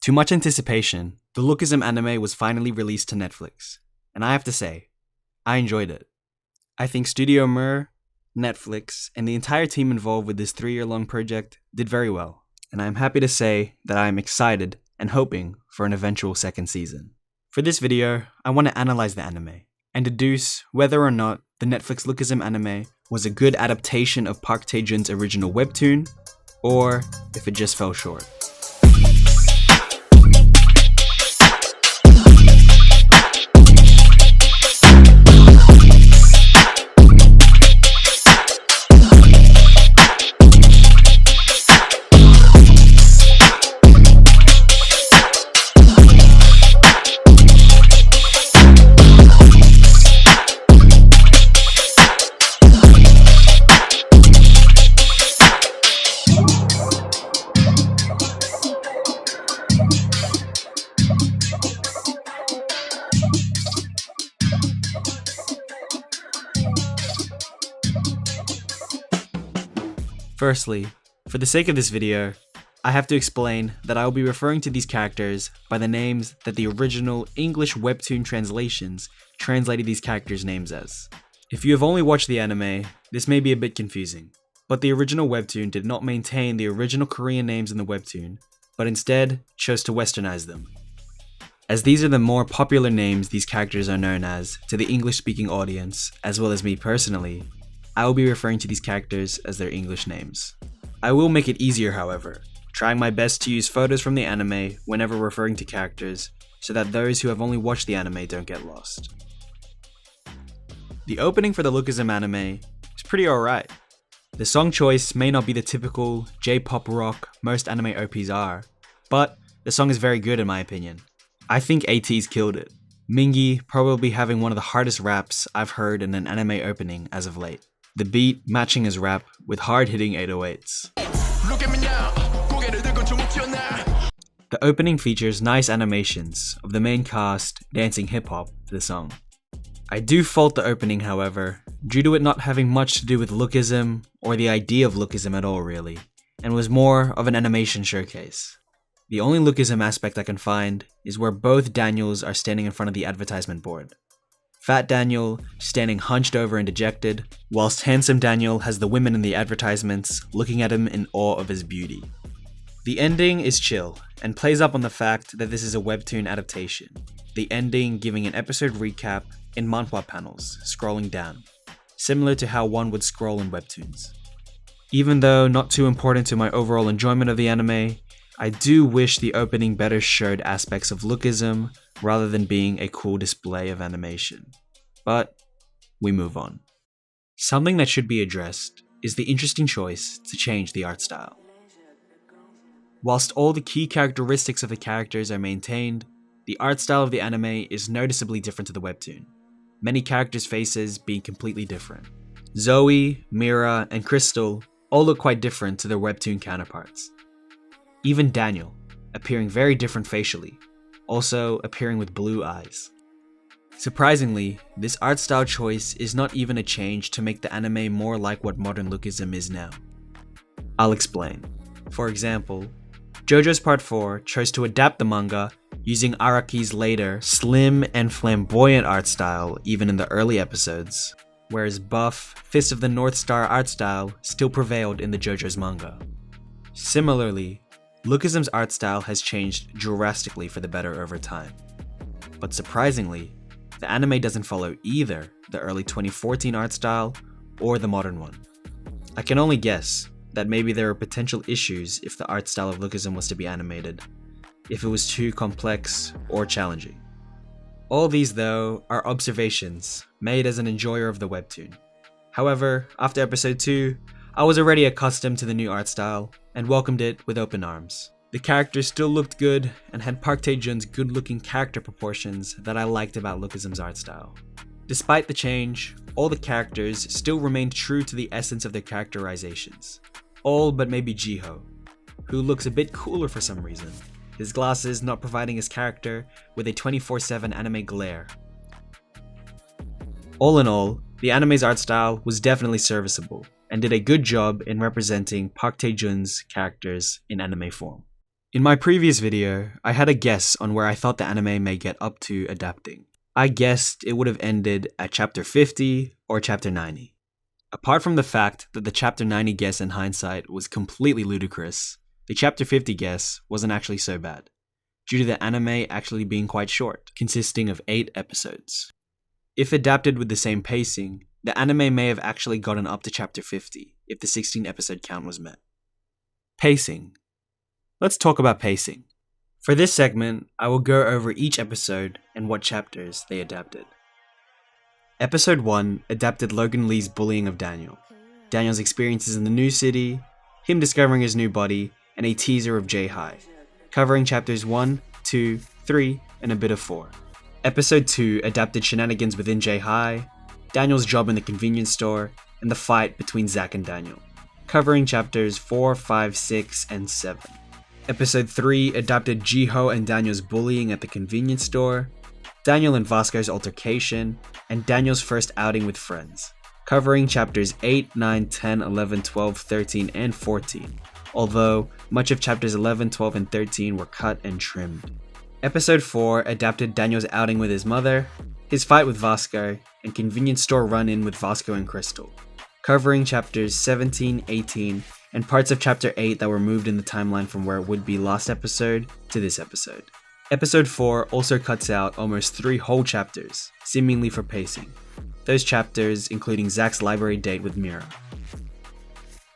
To much anticipation, the Lookism anime was finally released to Netflix, and I have to say, I enjoyed it. I think Studio Mir, Netflix, and the entire team involved with this 3-year-long project did very well, and I am happy to say that I am excited and hoping for an eventual second season. For this video, I want to analyze the anime, and deduce whether or not the Netflix Lookism anime was a good adaptation of Park TaeJoon's original webtoon, or if it just fell short. Firstly, for the sake of this video, I have to explain that I will be referring to these characters by the names that the original English webtoon translations translated these characters' names as. If you have only watched the anime, this may be a bit confusing, but the original webtoon did not maintain the original Korean names in the webtoon, but instead chose to westernize them. As these are the more popular names these characters are known as to the English-speaking audience, as well as me personally, I will be referring to these characters as their English names. I will make it easier, however, trying my best to use photos from the anime whenever referring to characters, so that those who have only watched the anime don't get lost. The opening for the Lookism anime is pretty alright. The song choice may not be the typical J-pop rock most anime OPs are, but the song is very good in my opinion. I think AT's killed it. Mingi probably having one of the hardest raps I've heard in an anime opening as of late. The beat matching his rap with hard-hitting 808s. The opening features nice animations of the main cast dancing hip-hop to the song. I do fault the opening, however, due to it not having much to do with Lookism or the idea of Lookism at all really, and was more of an animation showcase. The only Lookism aspect I can find is where both Daniels are standing in front of the advertisement board. Fat Daniel standing hunched over and dejected, whilst handsome Daniel has the women in the advertisements looking at him in awe of his beauty. The ending is chill, and plays up on the fact that this is a webtoon adaptation, the ending giving an episode recap in manhwa panels, scrolling down, similar to how one would scroll in webtoons. Even though not too important to my overall enjoyment of the anime, I do wish the opening better showed aspects of Lookism rather than being a cool display of animation. But we move on. Something that should be addressed is the interesting choice to change the art style. Whilst all the key characteristics of the characters are maintained, the art style of the anime is noticeably different to the webtoon, many characters' faces being completely different. Zoe, Mira, and Crystal all look quite different to their webtoon counterparts. Even Daniel, appearing very different facially, also appearing with blue eyes. Surprisingly, this art style choice is not even a change to make the anime more like what modern Lookism is now. I'll explain. For example, JoJo's Part 4 chose to adapt the manga using Araki's later, slim and flamboyant art style even in the early episodes, whereas buff, Fist of the North Star art style still prevailed in the JoJo's manga. Similarly, Lookism's art style has changed drastically for the better over time. But surprisingly, the anime doesn't follow either the early 2014 art style or the modern one. I can only guess that maybe there are potential issues if the art style of Lookism was to be animated, if it was too complex or challenging. All these though are observations made as an enjoyer of the webtoon. However, after episode 2, I was already accustomed to the new art style and welcomed it with open arms. The characters still looked good and had Park TaeJoon's good-looking character proportions that I liked about Lookism's art style. Despite the change, all the characters still remained true to the essence of their characterizations. All but maybe Jiho, who looks a bit cooler for some reason, his glasses not providing his character with a 24/7 anime glare. All in all, the anime's art style was definitely serviceable, and did a good job in representing Park TaeJoon's characters in anime form. In my previous video, I had a guess on where I thought the anime may get up to adapting. I guessed it would have ended at chapter 50 or chapter 90. Apart from the fact that the chapter 90 guess in hindsight was completely ludicrous, the chapter 50 guess wasn't actually so bad, due to the anime actually being quite short, consisting of 8 episodes. If adapted with the same pacing, the anime may have actually gotten up to chapter 50 if the 16 episode count was met. Pacing. Let's talk about pacing. For this segment, I will go over each episode and what chapters they adapted. Episode 1 adapted Logan Lee's bullying of Daniel, Daniel's experiences in the new city, him discovering his new body, and a teaser of yjA, covering chapters 1, 2, 3, and a bit of 4. Episode 2 adapted shenanigans within yjA, Daniel's job in the convenience store, and the fight between Zach and Daniel, covering chapters 4, 5, 6, and 7. Episode 3 adapted Jiho and Daniel's bullying at the convenience store, Daniel and Vasco's altercation, and Daniel's first outing with friends, covering chapters 8, 9, 10, 11, 12, 13, and 14, although much of chapters 11, 12, and 13 were cut and trimmed. Episode 4 adapted Daniel's outing with his mother, his fight with Vasco, and convenience store run-in with Vasco and Crystal, covering chapters 17, 18, and parts of chapter 8 that were moved in the timeline from where it would be last episode to this episode. Episode 4 also cuts out almost 3 whole chapters, seemingly for pacing. Those chapters including Zach's library date with Mira.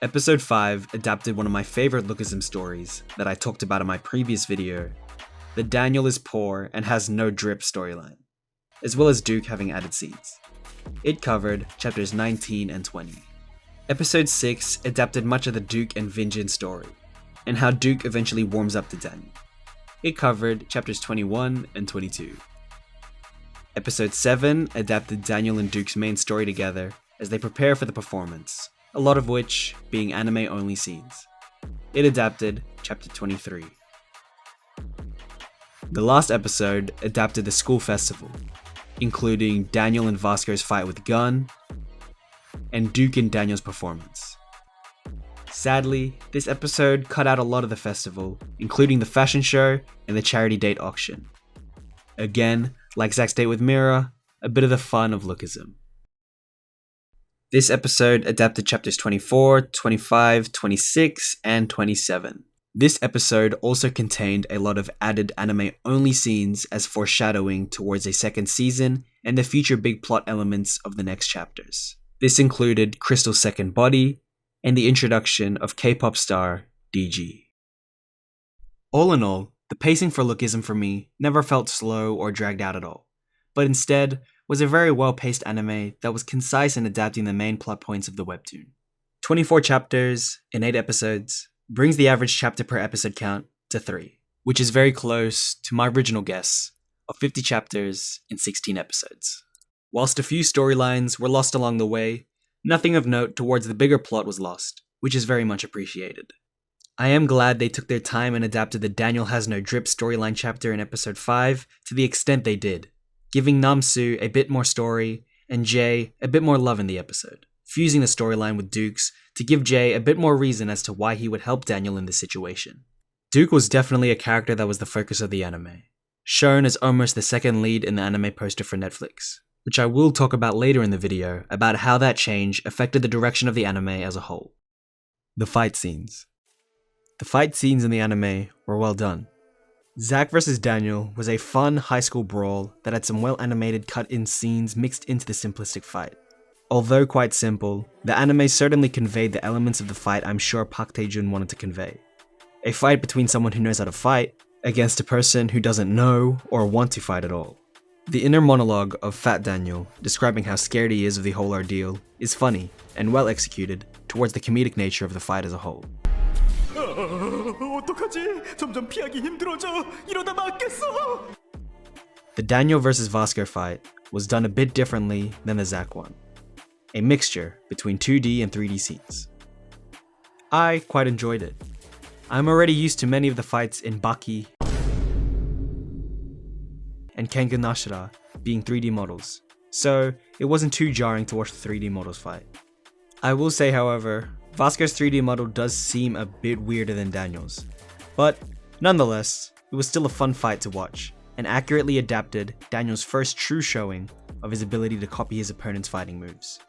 Episode 5 adapted one of my favorite Lookism stories that I talked about in my previous video, the Daniel is poor and has no drip storyline, as well as Duke having added scenes. It covered chapters 19 and 20. Episode 6 adapted much of the Duke and Vinjin story, and how Duke eventually warms up to Daniel. It covered chapters 21 and 22. Episode 7 adapted Daniel and Duke's main story together as they prepare for the performance, a lot of which being anime-only scenes. It adapted chapter 23. The last episode adapted the school festival, including Daniel and Vasco's fight with Gun, and Duke and Daniel's performance. Sadly, this episode cut out a lot of the festival, including the fashion show and the charity date auction. Again, like Zach's date with Mira, a bit of the fun of Lookism. This episode adapted chapters 24, 25, 26, and 27. This episode also contained a lot of added anime-only scenes as foreshadowing towards a second season and the future big plot elements of the next chapters. This included Crystal's second body, and the introduction of K-pop star DG. All in all, the pacing for Lookism for me never felt slow or dragged out at all, but instead was a very well-paced anime that was concise in adapting the main plot points of the webtoon. 24 chapters in 8 episodes brings the average chapter per episode count to 3, which is very close to my original guess of 50 chapters in 16 episodes. Whilst a few storylines were lost along the way, nothing of note towards the bigger plot was lost, which is very much appreciated. I am glad they took their time and adapted the Daniel has no drip storyline chapter in episode 5 to the extent they did, giving Namsu a bit more story and Jay a bit more love in the episode, fusing the storyline with Duke's to give Jay a bit more reason as to why he would help Daniel in this situation. Duke was definitely a character that was the focus of the anime, shown as almost the second lead in the anime poster for Netflix, which I will talk about later in the video about how that change affected the direction of the anime as a whole. The fight scenes. The fight scenes in the anime were well done. Zach vs. Daniel was a fun high school brawl that had some well-animated cut-in scenes mixed into the simplistic fight. Although quite simple, the anime certainly conveyed the elements of the fight I'm sure Park TaeJoon wanted to convey. A fight between someone who knows how to fight against a person who doesn't know or want to fight at all. The inner monologue of Fat Daniel, describing how scared he is of the whole ordeal, is funny and well executed towards the comedic nature of the fight as a whole. The Daniel vs. Vasco fight was done a bit differently than the Zach one, a mixture between 2D and 3D scenes. I quite enjoyed it. I'm already used to many of the fights in Baki and Kengan Nashira being 3D models, so it wasn't too jarring to watch the 3D models fight. I will say, however, Vasco's 3D model does seem a bit weirder than Daniel's, but Nonetheless, it was still a fun fight to watch, and accurately adapted Daniel's first true showing of his ability to copy his opponent's fighting moves.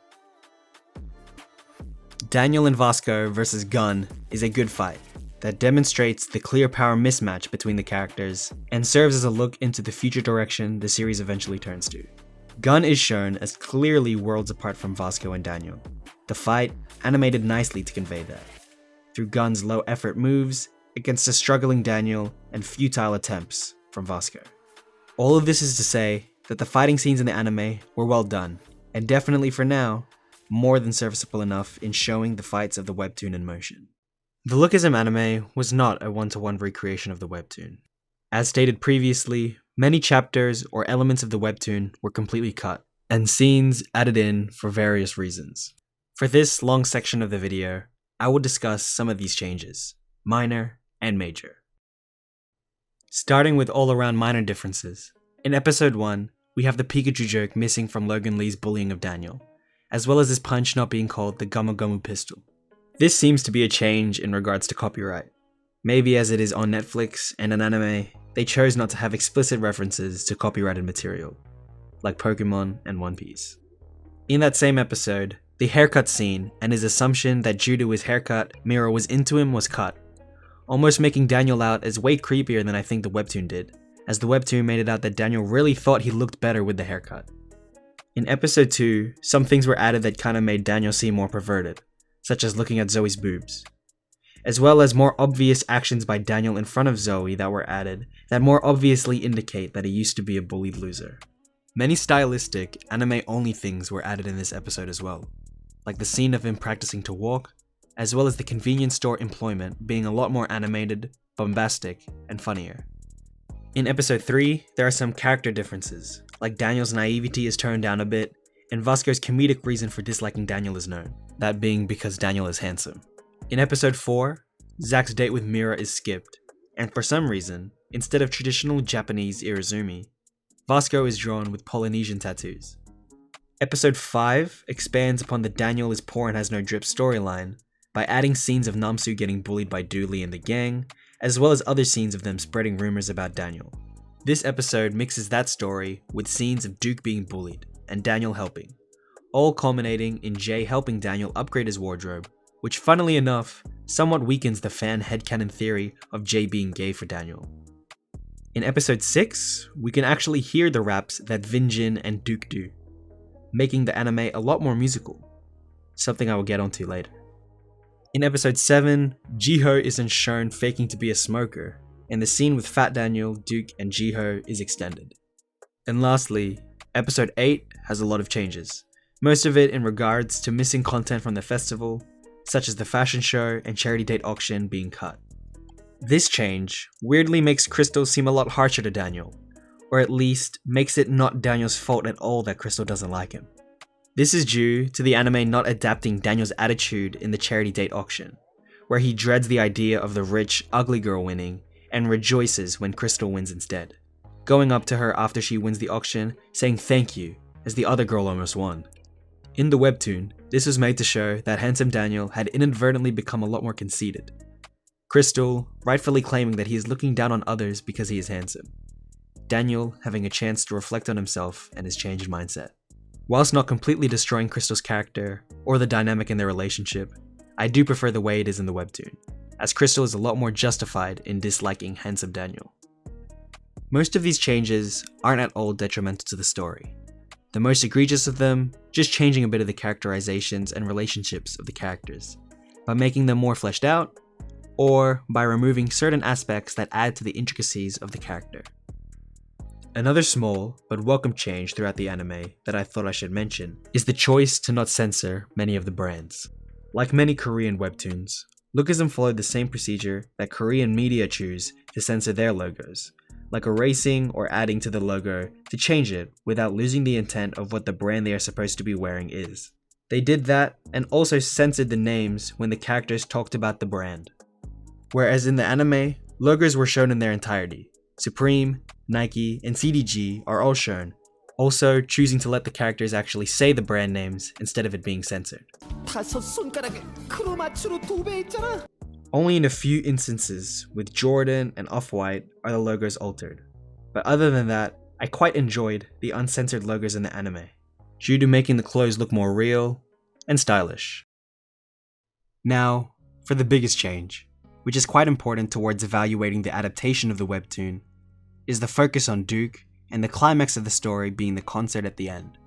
Daniel and Vasco vs. Gun is a good fight that demonstrates the clear power mismatch between the characters and serves as a look into the future direction the series eventually turns to. Gun is shown as clearly worlds apart from Vasco and Daniel. The fight animated nicely to convey that, through Gun's low effort moves against a struggling Daniel and futile attempts from Vasco. All of this is to say that the fighting scenes in the anime were well done, and definitely for now, more than serviceable enough in showing the fights of the webtoon in motion. The Lookism anime was not a one-to-one recreation of the webtoon. As stated previously, many chapters or elements of the webtoon were completely cut, and scenes added in for various reasons. For this long section of the video, I will discuss some of these changes, minor and major. Starting with all-around minor differences. In episode 1, we have the Pikachu joke missing from Logan Lee's bullying of Daniel, as well as his punch not being called the Gumu Gumu pistol. This seems to be a change in regards to copyright. Maybe as it is on Netflix and an anime, they chose not to have explicit references to copyrighted material, like Pokemon and One Piece. In that same episode, the haircut scene and his assumption that due to his haircut, Mira was into him was cut, almost making Daniel out as way creepier than I think the webtoon did, as the webtoon made it out that Daniel really thought he looked better with the haircut. In episode 2, some things were added that kinda made Daniel seem more perverted, such as looking at Zoe's boobs, as well as more obvious actions by Daniel in front of Zoe that were added that more obviously indicate that he used to be a bullied loser. Many stylistic, anime-only things were added in this episode as well, like the scene of him practicing to walk, as well as the convenience store employment being a lot more animated, bombastic, and funnier. In episode 3, there are some character differences, like Daniel's naivety is toned down a bit, and Vasco's comedic reason for disliking Daniel is known, that being because Daniel is handsome. In episode 4, Zach's date with Mira is skipped, and for some reason, instead of traditional Japanese irezumi, Vasco is drawn with Polynesian tattoos. Episode 5 expands upon the Daniel is poor and has no drip storyline by adding scenes of Namsu getting bullied by Dooley and the gang, as well as other scenes of them spreading rumors about Daniel. This episode mixes that story with scenes of Duke being bullied and Daniel helping, all culminating in Jay helping Daniel upgrade his wardrobe, which funnily enough, somewhat weakens the fan headcanon theory of Jay being gay for Daniel. In episode 6, we can actually hear the raps that Vinjin and Duke do, making the anime a lot more musical, something I will get onto later. In episode 7, Jiho isn't shown faking to be a smoker, and the scene with Fat Daniel, Duke, and Jiho is extended. And lastly, episode 8 has a lot of changes, most of it in regards to missing content from the festival, such as the fashion show and charity date auction being cut. This change weirdly makes Crystal seem a lot harsher to Daniel, or at least makes it not Daniel's fault at all that Crystal doesn't like him. This is due to the anime not adapting Daniel's attitude in the charity date auction, where he dreads the idea of the rich, ugly girl winning and rejoices when Crystal wins instead, going up to her after she wins the auction saying thank you as the other girl almost won. In the webtoon, this was made to show that handsome Daniel had inadvertently become a lot more conceited, Crystal rightfully claiming that he is looking down on others because he is handsome, Daniel having a chance to reflect on himself and his changed mindset. Whilst not completely destroying Crystal's character, or the dynamic in their relationship, I do prefer the way it is in the webtoon, as Crystal is a lot more justified in disliking handsome Daniel. Most of these changes aren't at all detrimental to the story. The most egregious of them, just changing a bit of the characterizations and relationships of the characters, by making them more fleshed out, or by removing certain aspects that add to the intricacies of the character. Another small but welcome change throughout the anime that I thought I should mention is the choice to not censor many of the brands. Like many Korean webtoons, Lookism followed the same procedure that Korean media choose to censor their logos, like erasing or adding to the logo to change it without losing the intent of what the brand they are supposed to be wearing is. They did that and also censored the names when the characters talked about the brand. Whereas in the anime, logos were shown in their entirety. Supreme, Nike, and CDG are all shown, also choosing to let the characters actually say the brand names instead of it being censored. Only in a few instances with Jordan and Off-White are the logos altered, but other than that, I quite enjoyed the uncensored logos in the anime, due to making the clothes look more real and stylish. Now, for the biggest change, which is quite important towards evaluating the adaptation of the webtoon, is the focus on Duke and the climax of the story being the concert at the end.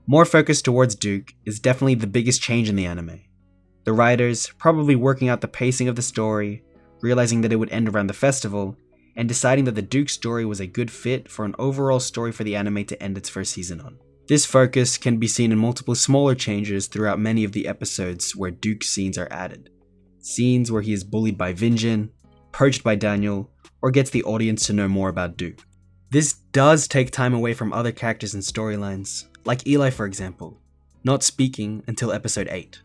More focus towards Duke is definitely the biggest change in the anime. The writers probably working out the pacing of the story, realizing that it would end around the festival, and deciding that the Duke story was a good fit for an overall story for the anime to end its first season on. This focus can be seen in multiple smaller changes throughout many of the episodes where Duke scenes are added. Scenes where he is bullied by Vinjin, purged by Daniel, or gets the audience to know more about Duke. This does take time away from other characters and storylines, like Eli for example, not speaking until episode 8.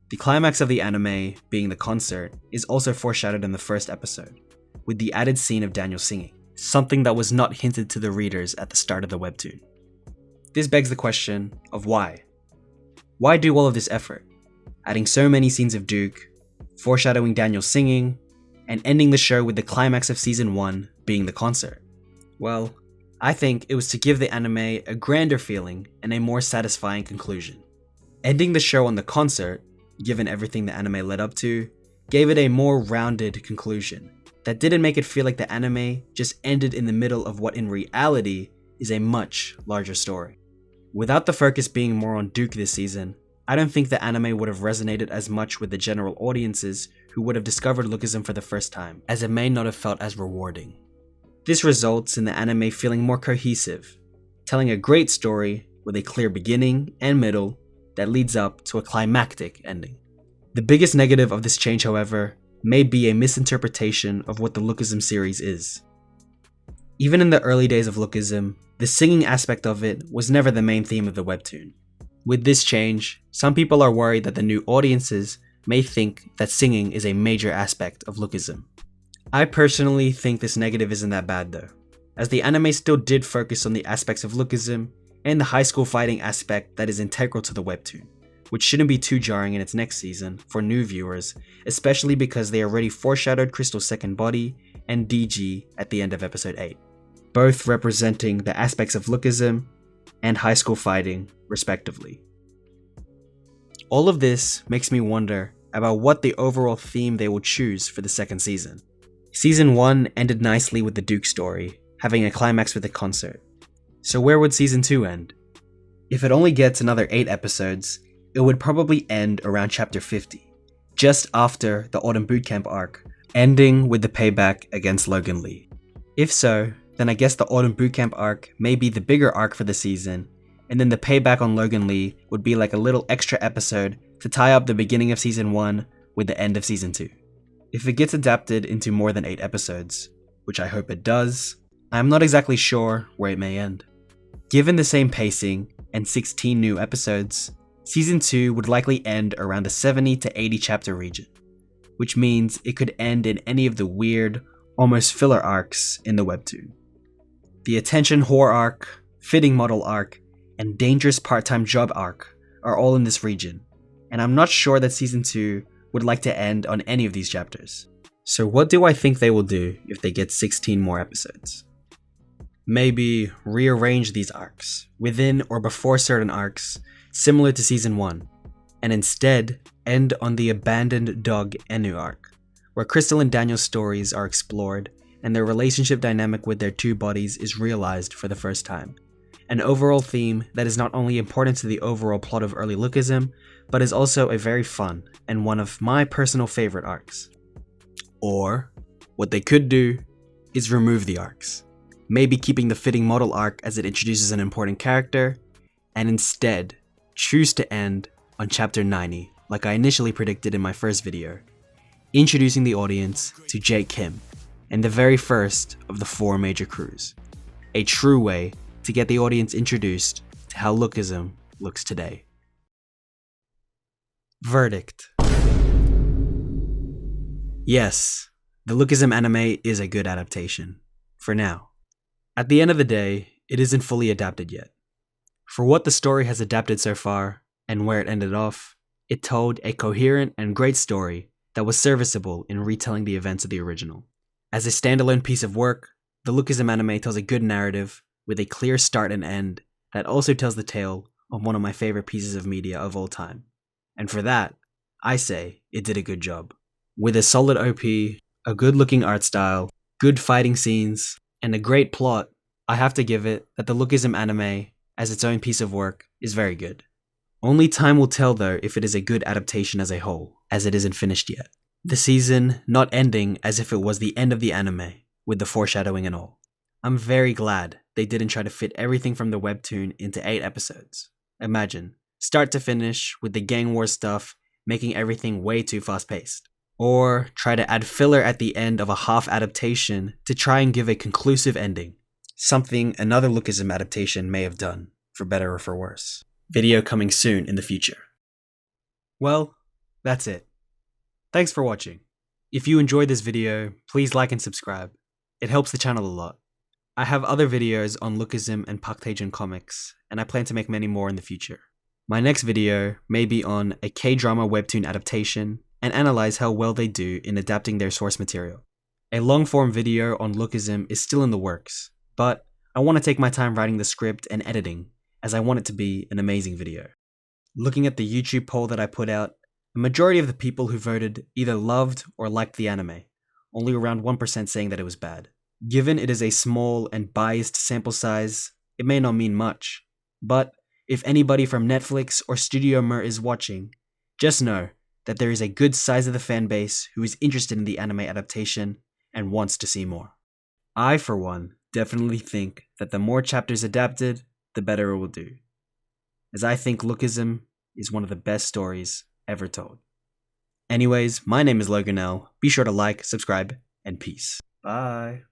The climax of the anime, being the concert, is also foreshadowed in the first episode, with the added scene of Daniel singing, something that was not hinted to the readers at the start of the webtoon. This begs the question of why. Why do all of this effort, adding so many scenes of Duke, foreshadowing Daniel singing, and ending the show with the climax of season 1 being the concert? Well, I think it was to give the anime a grander feeling and a more satisfying conclusion. Ending the show on the concert, given everything the anime led up to, gave it a more rounded conclusion that didn't make it feel like the anime just ended in the middle of what in reality is a much larger story. Without the focus being more on Duke this season, I don't think the anime would have resonated as much with the general audiences who would have discovered Lookism for the first time, as it may not have felt as rewarding. This results in the anime feeling more cohesive, telling a great story with a clear beginning and middle that leads up to a climactic ending. The biggest negative of this change, however, may be a misinterpretation of what the Lookism series is. Even in the early days of Lookism, the singing aspect of it was never the main theme of the webtoon. With this change, some people are worried that the new audiences may think that singing is a major aspect of Lookism. I personally think this negative isn't that bad though, as the anime still did focus on the aspects of Lookism and the high school fighting aspect that is integral to the webtoon, which shouldn't be too jarring in its next season for new viewers, especially because they already foreshadowed Crystal's second body and DG at the end of episode 8, both representing the aspects of Lookism and high school fighting, respectively. All of this makes me wonder about what the overall theme they will choose for the second season. Season 1 ended nicely with the Duke story, having a climax with a concert. So where would season 2 end? If it only gets another 8 episodes, it would probably end around chapter 50, just after the Autumn Bootcamp arc, ending with the payback against Logan Lee. If so, then I guess the Autumn Bootcamp arc may be the bigger arc for the season, and then the payback on Logan Lee would be like a little extra episode to tie up the beginning of season 1 with the end of season 2. If it gets adapted into more than 8 episodes, which I hope it does, I'm not exactly sure where it may end. Given the same pacing and 16 new episodes, season 2 would likely end around the 70 to 80 chapter region, which means it could end in any of the weird, almost filler arcs in the webtoon. The attention whore arc, fitting model arc, and dangerous part-time job arc are all in this region, and I'm not sure that season 2 would like to end on any of these chapters. So what do I think they will do if they get 16 more episodes? Maybe rearrange these arcs, within or before certain arcs, similar to season 1, and instead end on the abandoned dog Enu arc, where Crystal and Daniel's stories are explored and their relationship dynamic with their two bodies is realized for the first time. An overall theme that is not only important to the overall plot of early Lookism, but is also a very fun and one of my personal favorite arcs. Or, what they could do is remove the arcs, maybe keeping the fitting model arc as it introduces an important character, and instead choose to end on chapter 90 like I initially predicted in my first video, introducing the audience to Jake Kim and the very first of the 4 major crews, a true way to get the audience introduced to how Lookism looks today. Verdict. Yes, the Lookism anime is a good adaptation, for now. At the end of the day, it isn't fully adapted yet. For what the story has adapted so far, and where it ended off, it told a coherent and great story that was serviceable in retelling the events of the original. As a standalone piece of work, the Lookism anime tells a good narrative with a clear start and end that also tells the tale of one of my favorite pieces of media of all time. And for that, I say it did a good job. With a solid OP, a good looking art style, good fighting scenes, and a great plot, I have to give it that the Lookism anime, as its own piece of work, is very good. Only time will tell though if it is a good adaptation as a whole, as it isn't finished yet. The season not ending as if it was the end of the anime, with the foreshadowing and all. I'm very glad they didn't try to fit everything from the webtoon into 8 episodes. Imagine, start to finish, with the gang war stuff making everything way too fast paced. Or try to add filler at the end of a half adaptation to try and give a conclusive ending. Something another Lookism adaptation may have done, for better or for worse. Video coming soon in the future. Well, that's it. Thanks for watching. If you enjoyed this video, please like and subscribe. It helps the channel a lot. I have other videos on Lookism and Park TaeJoon comics, and I plan to make many more in the future. My next video may be on a K-drama webtoon adaptation and analyze how well they do in adapting their source material. A long-form video on Lookism is still in the works, but I want to take my time writing the script and editing, as I want it to be an amazing video. Looking at the YouTube poll that I put out, a majority of the people who voted either loved or liked the anime, only around 1% saying that it was bad. Given it is a small and biased sample size, it may not mean much, but if anybody from Netflix or Studio Mer is watching, just know that there is a good size of the fanbase who is interested in the anime adaptation and wants to see more. I, for one, definitely think that the more chapters adapted, the better it will do, as I think Lookism is one of the best stories ever told. Anyways, my name is Logan L. Be sure to like, subscribe, and peace. Bye.